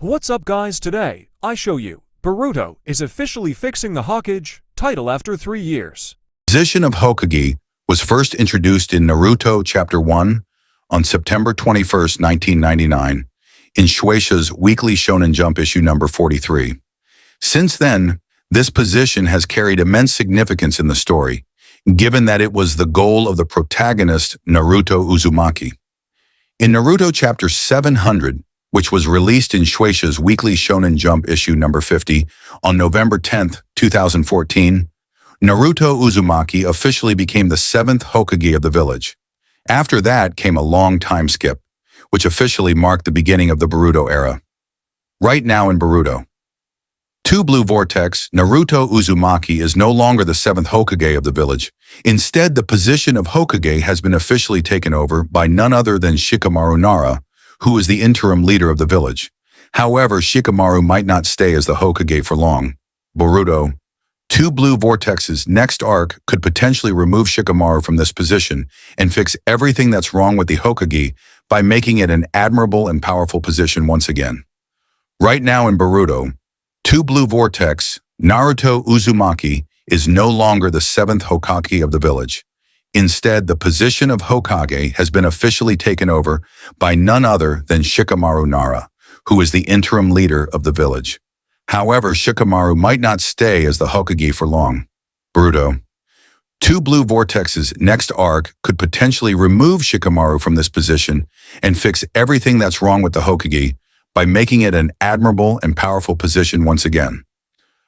What's up guys, today I show you Boruto is officially fixing the Hokage title after 3 years. The position of Hokage was first introduced in Naruto Chapter 1 on September 21st, 1999 in Shueisha's Weekly Shonen Jump issue number 43. Since then, this position has carried immense significance in the story, given that it was the goal of the protagonist Naruto Uzumaki. In Naruto Chapter 700, which was released in Shueisha's Weekly Shonen Jump issue number 50 on November 10, 2014, Naruto Uzumaki officially became the 7th Hokage of the village. After that came a long time skip, which officially marked the beginning of the Boruto era. Right now in Boruto, 2 Blue Vortex, Naruto Uzumaki is no longer the 7th Hokage of the village. Instead, the position of Hokage has been officially taken over by none other than Shikamaru Nara, who is the interim leader of the village. However, Shikamaru might not stay as the Hokage for long. Boruto, 2 Blue Vortex's next arc could potentially remove Shikamaru from this position and fix everything that's wrong with the Hokage by making it an admirable and powerful position once again. Right now in Boruto, 2 Blue Vortex, Naruto Uzumaki is no longer the 7th Hokage of the village. Instead, the position of Hokage has been officially taken over by none other than Shikamaru Nara, who is the interim leader of the village. However, Shikamaru might not stay as the Hokage for long. Boruto, 2 Blue Vortex's next arc could potentially remove Shikamaru from this position and fix everything that's wrong with the Hokage by making it an admirable and powerful position once again.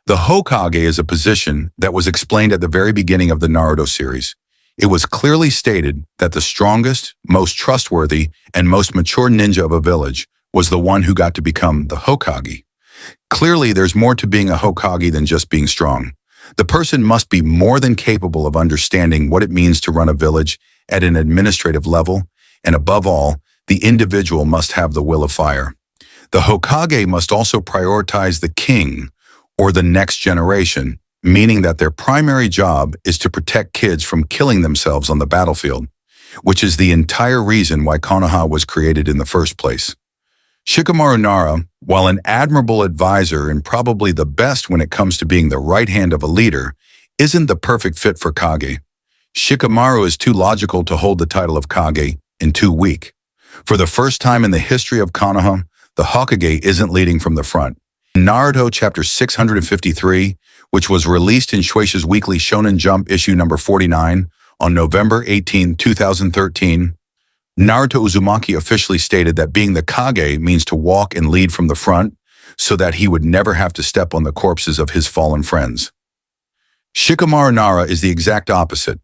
The Hokage is a position that was explained at the very beginning of the Naruto series. It was clearly stated that the strongest, most trustworthy, and most mature ninja of a village was the one who got to become the Hokage. Clearly, there's more to being a Hokage than just being strong. The person must be more than capable of understanding what it means to run a village at an administrative level, and above all, the individual must have the will of fire. The Hokage must also prioritize the king, or the next generation, meaning that their primary job is to protect kids from killing themselves on the battlefield, which is the entire reason why Konoha was created in the first place. Shikamaru Nara, while an admirable advisor and probably the best when it comes to being the right hand of a leader, isn't the perfect fit for Kage. Shikamaru is too logical to hold the title of Kage and too weak. For the first time in the history of Konoha, the Hokage isn't leading from the front. In Naruto Chapter 653, which was released in Shueisha's Weekly Shonen Jump issue number 49 on November 18, 2013, Naruto Uzumaki officially stated that being the Kage means to walk and lead from the front so that he would never have to step on the corpses of his fallen friends. Shikamaru Nara is the exact opposite.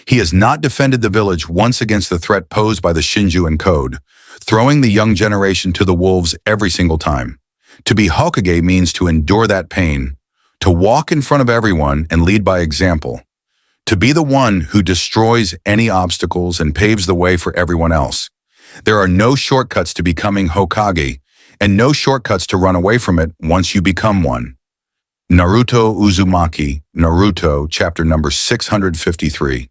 He has not defended the village once against the threat posed by the Shinju and Code, throwing the young generation to the wolves every single time. To be Hokage means to endure that pain, to walk in front of everyone and lead by example, to be the one who destroys any obstacles and paves the way for everyone else. There are no shortcuts to becoming Hokage, and no shortcuts to run away from it once you become one. Naruto Uzumaki, Naruto, chapter number 653.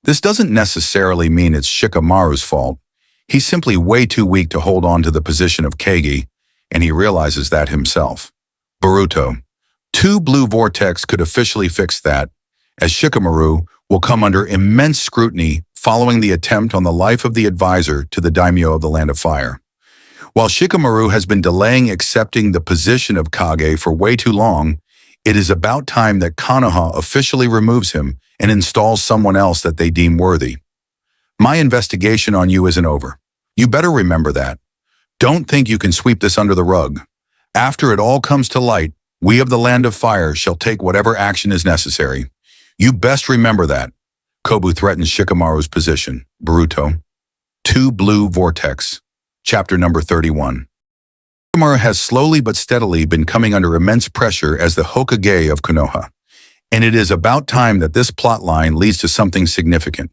This doesn't necessarily mean it's Shikamaru's fault. He's simply way too weak to hold on to the position of Kage, and he realizes that himself. Boruto, 2 Blue Vortex could officially fix that, as Shikamaru will come under immense scrutiny following the attempt on the life of the advisor to the daimyo of the Land of Fire. While Shikamaru has been delaying accepting the position of Kage for way too long, it is about time that Konoha officially removes him and installs someone else that they deem worthy. My investigation on you isn't over. You better remember that. Don't think you can sweep this under the rug. After it all comes to light, we of the Land of Fire shall take whatever action is necessary. You best remember that. Kobu threatens Shikamaru's position. Boruto, 2 Blue Vortex, chapter number 31. Shikamaru has slowly but steadily been coming under immense pressure as the Hokage of Konoha, and it is about time that this plotline leads to something significant.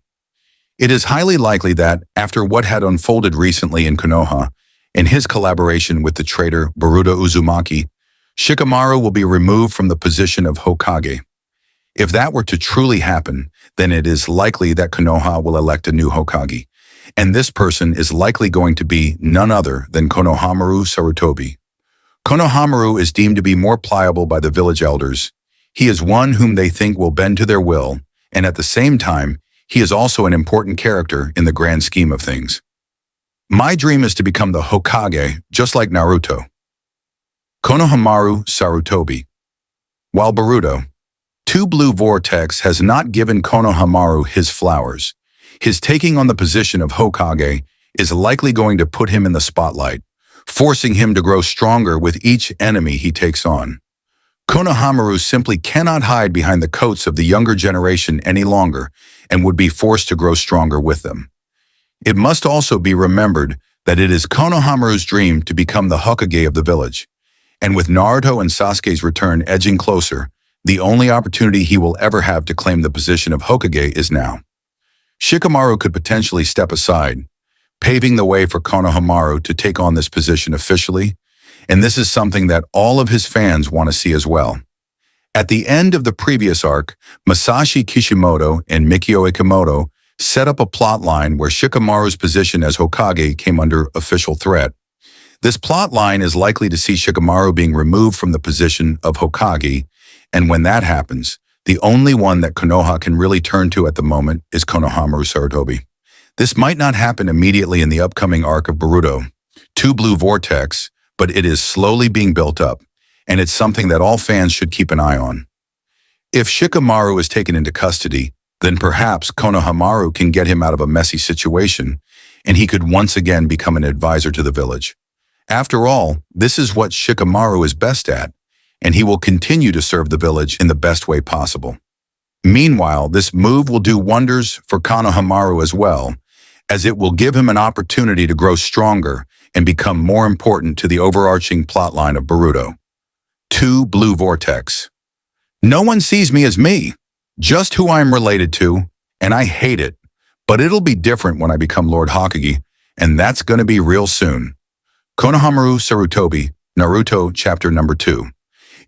It is highly likely that, after what had unfolded recently in Konoha, and his collaboration with the traitor Boruto Uzumaki, Shikamaru will be removed from the position of Hokage. If that were to truly happen, then it is likely that Konoha will elect a new Hokage, and this person is likely going to be none other than Konohamaru Sarutobi, Konohamaru is deemed to be more pliable by the village elders. He is one whom they think will bend to their will, and at the same time, he is also an important character in the grand scheme of things. My dream is to become the Hokage, just like Naruto. Konohamaru Sarutobi. While Boruto, Two Blue Vortex has not given Konohamaru his flowers. His taking on the position of Hokage is likely going to put him in the spotlight, forcing him to grow stronger with each enemy he takes on. Konohamaru simply cannot hide behind the coats of the younger generation any longer and would be forced to grow stronger with them. It must also be remembered that it is Konohamaru's dream to become the Hokage of the village, and with Naruto and Sasuke's return edging closer, the only opportunity he will ever have to claim the position of Hokage is now. Shikamaru could potentially step aside, paving the way for Konohamaru to take on this position officially, and this is something that all of his fans want to see as well. At the end of the previous arc, Masashi Kishimoto and Mikio Ikemoto set up a plotline where Shikamaru's position as Hokage came under official threat. This plotline is likely to see Shikamaru being removed from the position of Hokage, and when that happens, the only one that Konoha can really turn to at the moment is Konohamaru Sarutobi. This might not happen immediately in the upcoming arc of Boruto, Two Blue Vortex, but it is slowly being built up, and it's something that all fans should keep an eye on. If Shikamaru is taken into custody, then perhaps Konohamaru can get him out of a messy situation, and he could once again become an advisor to the village. After all, this is what Shikamaru is best at, and he will continue to serve the village in the best way possible. Meanwhile, this move will do wonders for Konohamaru as well, as it will give him an opportunity to grow stronger and become more important to the overarching plotline of Boruto. Two Blue Vortex. No one sees me as me, just who I am related to, and I hate it, but it'll be different when I become Lord Hokage, and that's gonna be real soon. Konohamaru Sarutobi, Naruto Chapter Number 2.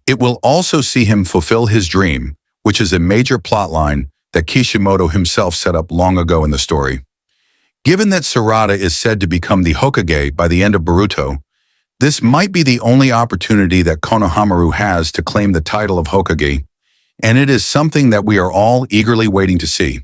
It will also see him fulfill his dream, which is a major plotline that Kishimoto himself set up long ago in the story. Given that Sarada is said to become the Hokage by the end of Boruto, this might be the only opportunity that Konohamaru has to claim the title of Hokage, and it is something that we are all eagerly waiting to see.